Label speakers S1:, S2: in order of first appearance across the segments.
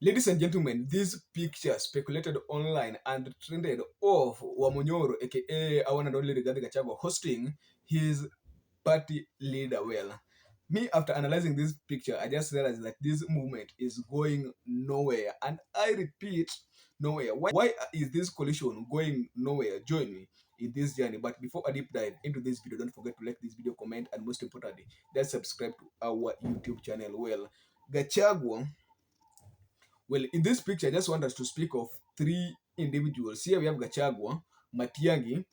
S1: Ladies and gentlemen, this picture speculated online and trended of Wamonyoro, aka our one and only Rigathi Gachagua, hosting his party leader well. Me, after analyzing this picture, I just realized that this movement is going nowhere. And I repeat, nowhere. Why is this coalition going nowhere? Join me in this journey. But before I deep dive into this video, don't forget to like this video, comment, and most importantly, just subscribe to our YouTube channel. Well, Gachagua, well, in this picture, I just want us to speak of three individuals. Here we have Gachagua, Matiangi,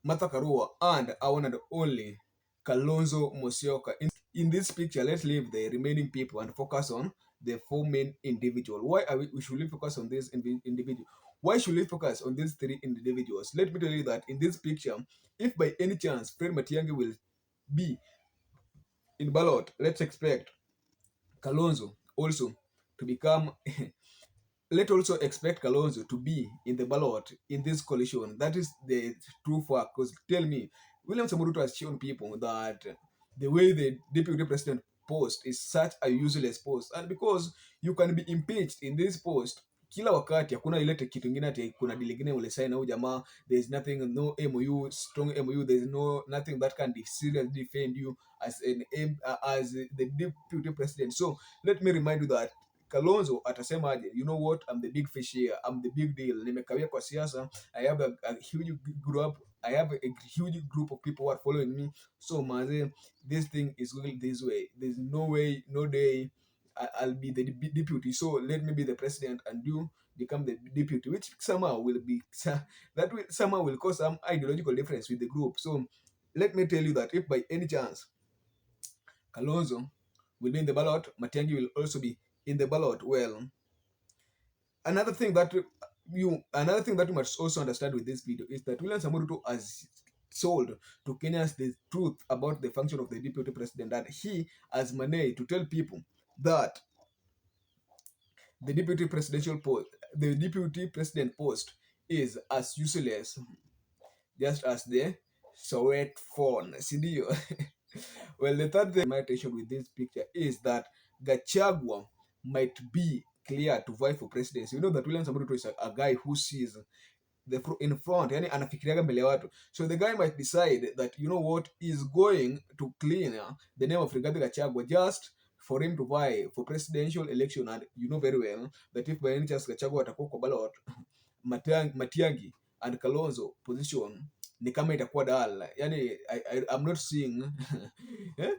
S1: Martha Karua, and our one and only Kalonzo Musyoka. In this picture, let's leave the remaining people and focus on the four main individuals. Why are we should we focus on this individual? Why should we focus on these three individuals? Let me tell you that in this picture, if by any chance Fred Matiangi will be in ballot, let's expect Kalonzo also to become let's also expect Kalonzo to be in the ballot in this coalition. That is the true fact. Because tell me, William Samoruto has shown people that the way the deputy president post is such a useless post, and because you can be impeached in this post kila wakati, hakuna ile kitu ingine ati kuna deal ingine ulisign na jamaa, there is nothing, no MOU, strong MOU, there is nothing that can seriously defend you as as the deputy president. So let me remind you that Kalonzo atasema aje, you know what, I'm the big fish here, I'm the big deal, nimekawia kwa siasa, I have a huge group, I have a huge group of people who are following me. So maze, this thing is going this way, there's no way, no day I'll be the deputy, so let me be the president and you become the deputy, which somehow will be that will somehow will cause some ideological difference with the group. So let me tell you that if by any chance Kalonzo will be in the ballot, Matiangi will also be in the ballot. Well, another thing that you must also understand with this video is that William Samoruto has sold to Kenyans the truth about the function of the deputy president, that he has money to tell people that the deputy president post is as useless just as the Soviet phone. Sindio? Well, the third thing my attention with this picture is that Gachagua might be clear to vie for presidency. You know that William Samoei is a guy who sees in front, yani anafikiriaga mbele ya watu. So the guy might decide that, you know what, is going to clean the name of Rigathi Gachagua just for him to vie for presidential election. And you know very well that if by any chance Gachagua atakuwa kwa ballot, Matiangi and Kalonzo position ni kama itakuwa dal. Yani I'm not seeing yeah?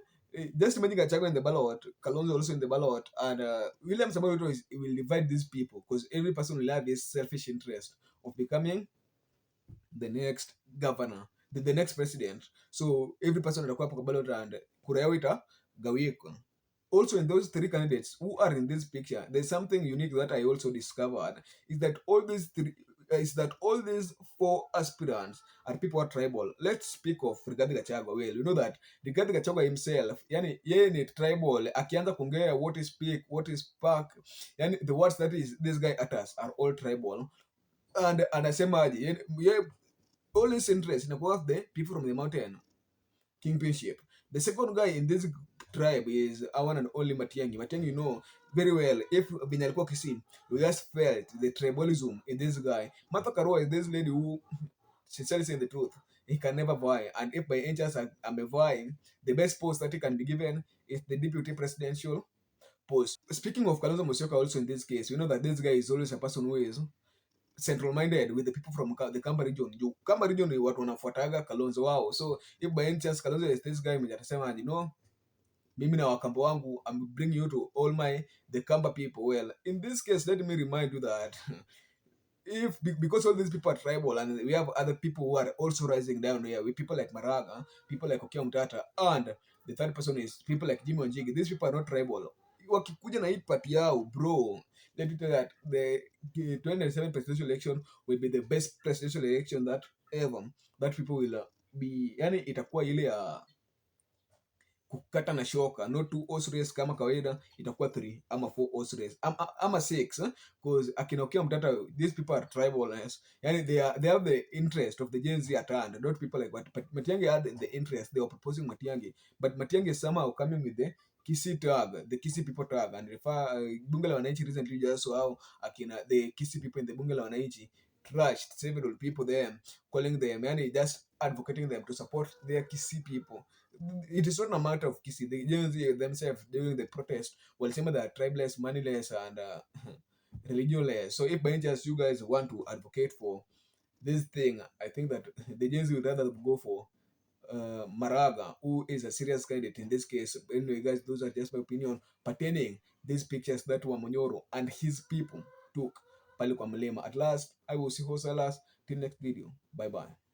S1: Just imagine Gachagua in the ballot, Kalonzo also in the ballot, and William Samoei Ruto will divide these people because every person will have his selfish interest of becoming the next governor, the next president. So every person atakuwa hapo kwa ballot and kura yao itagawika. Also, in those three candidates who are in this picture, there's something unique that I also discovered is that all these four aspirants are people who are tribal. Let's speak of Rigathi Gachagua. Well, you know that Rigathi Gachagua himself, yani yeye ni tribal. Akianza kuongea what is peak, what is park, yani the words that is this guy utters are all tribal. And anasema all his interest in the people from the mountain kingpinship. The second guy in this tribe is our one and only Matiangi. Matiangi, you know very well, if Binyalikuwa Kisii, we just felt the tribalism in this guy. Martha Karua is this lady who, she's saying the truth, he can never vie. And if by any chance I'm vying, the best post that he can be given is the deputy presidential post. Speaking of Kalonzo Musyoka also in this case, you know that this guy is always a person who is central minded with the people from the Kamba region. Kamba region ni watu wanafuataga Kalonzo wao. So if by any chance Kalonzo is this guy mwenye atasema, you know, mimi na wakamba wangu, I'm bringing you to all the Kamba people. Well, in this case, let me remind you that because all these people are tribal and we have other people who are also rising down here with people like Maraga, people like Okia Mtata, and the third person is people like Jimmy Wanjigi. These people are not tribal. Wakikuja na hii party yao, bro, let me tell you that the 2027 presidential election will be the best presidential election that ever, that people will be, yani itakuwa ile ya kukata na shoka, not 2 horse race kama kawaida, itakuwa 3 ama 4 horse race ama 6, because akinokia Mtata, these people are tribal, yani they have the interest of the Gen Z at hand, not people like what. But Matiangi had the interest, they were proposing Matiangi, but Matiangi is somehow coming with the Kisii tag, the Kisii people tag, and refer bunge la wananchi recently just saw how akina the Kisii people in the bunge la wananchi trashed several people there, calling them and just advocating them to support their Kisii people. It is not a matter of Kisii. They themselves during the protest will say that tribeless, moneyless, and religionless. So if by any chance you guys want to advocate for this thing, I think that the Gen Z would rather go for Maraga, who is a serious candidate in this case. Anyway, guys, those are just my opinion pertaining these pictures that Wamonyoro and his people took pale kwa mlima. At last, I will see Hosalas till next video. Bye bye.